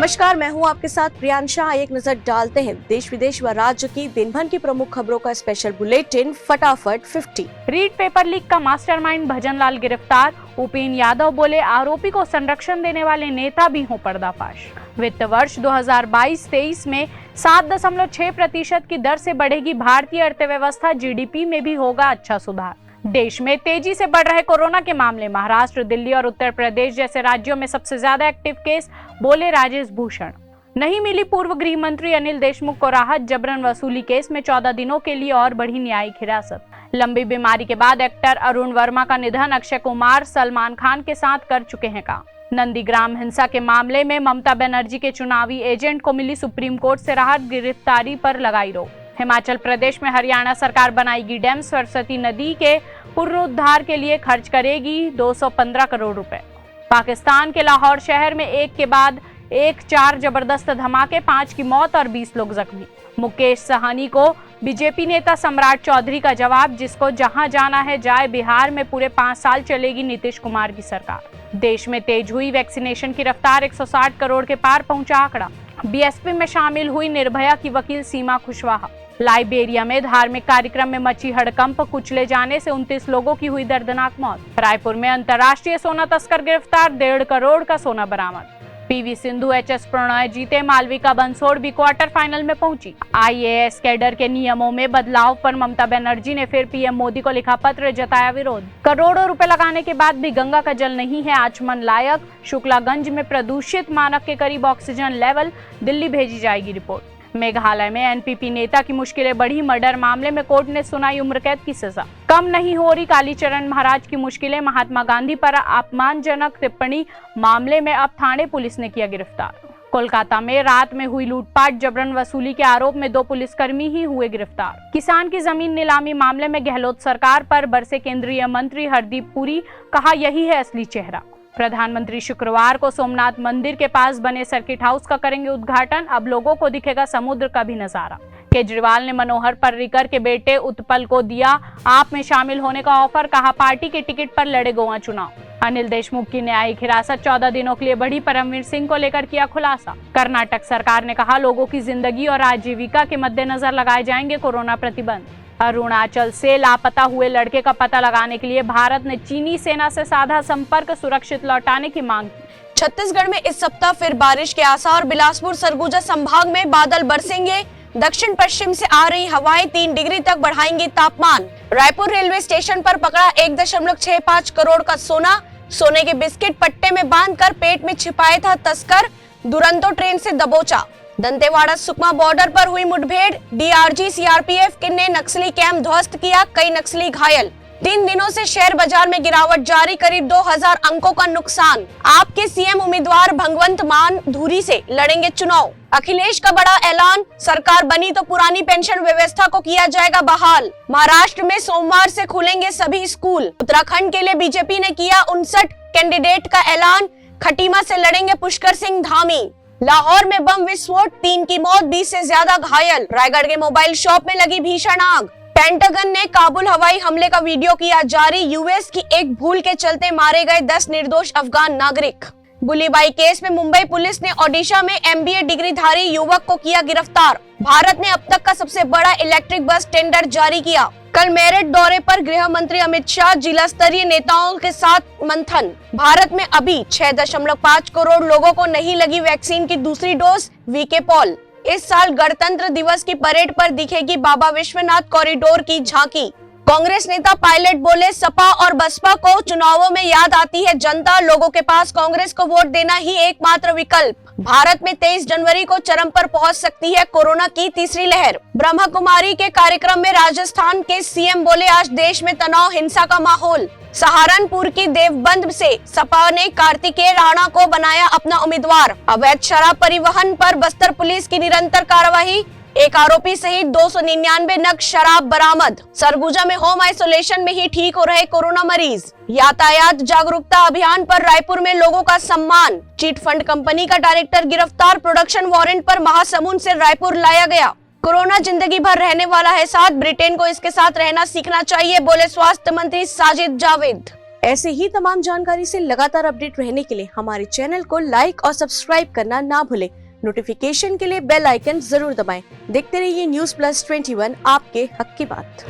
नमस्कार, मैं हूं आपके साथ प्रियांशा। एक नजर डालते हैं देश विदेश व राज्य की दिन भर की प्रमुख खबरों का स्पेशल बुलेटिन फटाफट 50। रीड पेपर लीक का मास्टरमाइंड भजनलाल गिरफ्तार। उपेन यादव बोले आरोपी को संरक्षण देने वाले नेता भी हों पर्दाफाश। वित्त वर्ष 2022-23 में 7.6% की दर से बढ़ेगी भारतीय अर्थव्यवस्था। जीडीपी में भी होगा अच्छा सुधार। देश में तेजी से बढ़ रहे कोरोना के मामले। महाराष्ट्र, दिल्ली और उत्तर प्रदेश जैसे राज्यों में सबसे ज्यादा एक्टिव केस, बोले राजेश भूषण। नहीं मिली पूर्व गृह मंत्री अनिल देशमुख को राहत। जबरन वसूली केस में 14 दिनों के लिए और बढ़ी न्यायिक हिरासत। लंबी बीमारी के बाद एक्टर अरुण वर्मा का निधन। अक्षय कुमार सलमान खान के साथ कर चुके हैं काम। नंदीग्राम हिंसा के मामले में ममता बनर्जी के चुनावी एजेंट को मिली सुप्रीम कोर्ट से राहत। गिरफ्तारी पर लगाई रोक। हिमाचल प्रदेश में हरियाणा सरकार बनाएगी डैम। सरस्वती नदी के पुनरुद्धार के लिए खर्च करेगी 215 करोड़ रुपए। पाकिस्तान के लाहौर शहर में एक के बाद एक 4 जबरदस्त धमाके, 5 की मौत और 20 लोग जख्मी। मुकेश सहनी को बीजेपी नेता सम्राट चौधरी का जवाब, जिसको जहां जाना है जाए। बिहार में पूरे 5 साल चलेगी नीतीश कुमार की सरकार। देश में तेज हुई वैक्सीनेशन की रफ्तार। 160 करोड़ के पार पहुंचा आंकड़ा। बीएसपी में शामिल हुई निर्भया की वकील सीमा खुशवाहा। लाइबेरिया में धार्मिक कार्यक्रम में मची हड़कंप। कुचले जाने से 29 लोगों की हुई दर्दनाक मौत। रायपुर में अंतर्राष्ट्रीय सोना तस्कर गिरफ्तार। 1.5 करोड़ का सोना बरामद। पीवी सिंधु एचएस प्रणय जीते। मालविका बंसोड़ भी क्वार्टर फाइनल में पहुंची। आईएएस कैडर के नियमों में बदलाव पर ममता बनर्जी ने फिर पीएम मोदी को लिखा पत्र, जताया विरोध। करोड़ों रुपए लगाने के बाद भी गंगा का जल नहीं है आचमन लायक। शुक्लागंज में प्रदूषित मानक के करीब ऑक्सीजन लेवल। दिल्ली भेजी जाएगी रिपोर्ट। मेघालय में एनपीपी नेता की मुश्किलें बढ़ी। मर्डर मामले में कोर्ट ने सुनाई उम्र कैद की सजा। कम नहीं हो रही कालीचरण महाराज की मुश्किलें। महात्मा गांधी पर अपमानजनक टिप्पणी मामले में अब थाने पुलिस ने किया गिरफ्तार। कोलकाता में रात में हुई लूटपाट। जबरन वसूली के आरोप में 2 पुलिसकर्मी ही हुए गिरफ्तार। किसान की जमीन नीलामी मामले में गहलोत सरकार पर बरसे केंद्रीय मंत्री हरदीप पुरी। कहा यही है असली चेहरा। प्रधानमंत्री शुक्रवार को सोमनाथ मंदिर के पास बने सर्किट हाउस का करेंगे उद्घाटन। अब लोगों को दिखेगा समुद्र का भी नजारा। केजरीवाल ने मनोहर पर्रिकर के बेटे उत्पल को दिया आप में शामिल होने का ऑफर। कहा पार्टी के टिकट पर लड़े गोवा चुनाव। अनिल देशमुख की न्यायिक हिरासत 14 दिनों के लिए बढ़ी। परमवीर सिंह को लेकर किया खुलासा। कर्नाटक सरकार ने कहा लोगों की जिंदगी और आजीविका के मद्देनजर लगाए जाएंगे कोरोना प्रतिबंध। अरुणाचल से लापता हुए लड़के का पता लगाने के लिए भारत ने चीनी सेना से साधा संपर्क। सुरक्षित लौटाने की मांग की। छत्तीसगढ़ में इस सप्ताह फिर बारिश के आसार। बिलासपुर सरगुजा संभाग में बादल बरसेंगे। दक्षिण पश्चिम से आ रही हवाएं 3 डिग्री तक बढ़ाएंगी तापमान। रायपुर रेलवे स्टेशन पर पकड़ा 1.65 करोड़ का सोना। सोने के बिस्किट पट्टे में बांधकर पेट में छिपाया था तस्कर। दुरंतो ट्रेन से दबोचा। दंतेवाड़ा सुकमा बॉर्डर पर हुई मुठभेड़। डीआरजी सीआरपीएफ ने नक्सली कैंप ध्वस्त किया। कई नक्सली घायल। 3 दिनों से शेयर बाजार में गिरावट जारी। करीब 2000 अंकों का नुकसान। आपके सीएम उम्मीदवार भगवंत मान धुरी से लड़ेंगे चुनाव। अखिलेश का बड़ा ऐलान। सरकार बनी तो पुरानी पेंशन व्यवस्था को किया जाएगा बहाल। महाराष्ट्र में सोमवार से खुलेंगे सभी स्कूल। उत्तराखंड के लिए बीजेपी ने किया 59 कैंडिडेट का ऐलान। खटीमा से लड़ेंगे पुष्कर सिंह धामी। लाहौर में बम विस्फोट, 3 की मौत, 20 से ज्यादा घायल। रायगढ़ के मोबाइल शॉप में लगी भीषण आग। पेंटागन ने काबुल हवाई हमले का वीडियो किया जारी। यूएस की एक भूल के चलते मारे गए 10 निर्दोष अफगान नागरिक। गोलीबारी केस में मुंबई पुलिस ने ओडिशा में एमबीए डिग्रीधारी युवक को किया गिरफ्तार। भारत ने अब तक का सबसे बड़ा इलेक्ट्रिक बस टेंडर जारी किया। कल मेरठ दौरे पर गृह मंत्री अमित शाह। जिला स्तरीय नेताओं के साथ मंथन। भारत में अभी 6.5 करोड़ लोगों को नहीं लगी वैक्सीन की दूसरी डोज। VK Paul. इस साल गणतंत्र दिवस की परेड पर दिखेगी बाबा विश्वनाथ कॉरिडोर की झांकी। कांग्रेस नेता पायलट बोले सपा और बसपा को चुनावों में याद आती है जनता। लोगों के पास कांग्रेस को वोट देना ही एकमात्र विकल्प। भारत में 23 जनवरी को चरम पर पहुंच सकती है कोरोना की तीसरी लहर। ब्रह्मा कुमारी के कार्यक्रम में राजस्थान के सीएम बोले आज देश में तनाव हिंसा का माहौल। सहारनपुर की देवबंद से सपा ने कार्तिकेय राणा को बनाया अपना उम्मीदवार। अवैध शराब परिवहन पर बस्तर पुलिस की निरंतर कार्रवाई। एक आरोपी सहित 299 नग शराब बरामद। सरगुजा में होम आइसोलेशन में ही ठीक हो रहे कोरोना मरीज। यातायात जागरूकता अभियान पर रायपुर में लोगों का सम्मान। चिट फंड कंपनी का डायरेक्टर गिरफ्तार। प्रोडक्शन वारंट पर महासमुंद से रायपुर लाया गया। कोरोना जिंदगी भर रहने वाला है साथ। ब्रिटेन को इसके साथ रहना सीखना चाहिए, बोले स्वास्थ्य मंत्री साजिद जावेद। ऐसे ही तमाम जानकारी से लगातार अपडेट रहने के लिए हमारे चैनल को लाइक और सब्सक्राइब करना ना भूलें। नोटिफिकेशन के लिए बेल आइकन जरूर दबाएं। देखते रहिए न्यूज़ प्लस 21, आपके हक की बात।